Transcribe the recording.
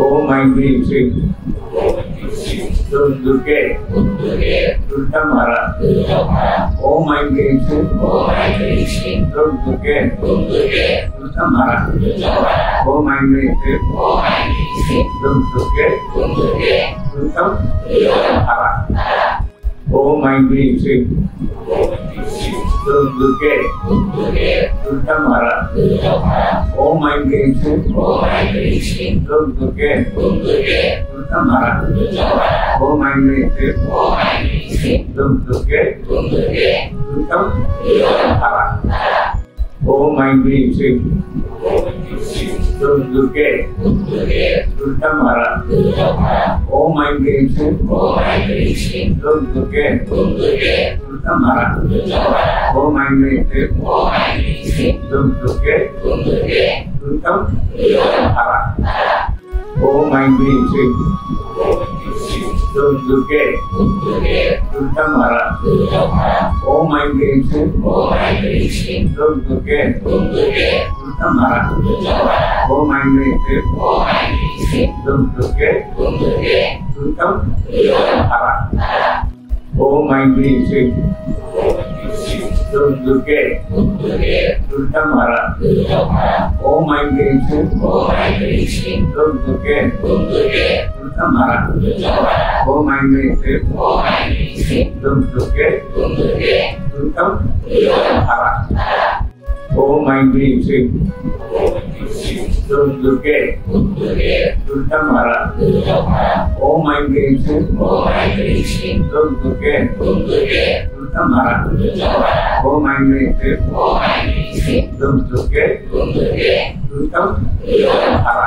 Om Aim Rim Sim. Dung Durge. Durgamara. Om Aim Rim Sim. Dung Durge. Durgamara. Om Aim Rim Sim. Dung Durge. Durgamara. Om Aim Rim Sim. Dung Durge. Durgamara. Om Aim Rim Sim. Dung Durge. Durgamara. Om Aim Rim Sim. Dung Durge. Durgamara. Om Aim Rim Sim. Dung Durge. Durgamara. Om Aim Rim Sim. Dung Durge. Durgamara. Om Aim Rim Sim. Dung Durge. Durgamara. Om Aim Rim Sim. Dung Durge. Durgamara. Om Aim Rim Sim. Dung Durge. Durgamara. Om Aim Rim Sim. Dung Durge. Durgamara. Om Aim Rim Sim. Dung Durge. Durgamara. Om Aim Rim Sim. Dung Durge. Durgamara. Om Aim Rim Sim. Dung Durge. Durgamara. Om Aim Rim Sim. Dung Durge. Durgamara. Om Aim Rim Sim. Dung Durge. Durgamara. Om Aim Rim Sim. Dung Durge. Durgamara.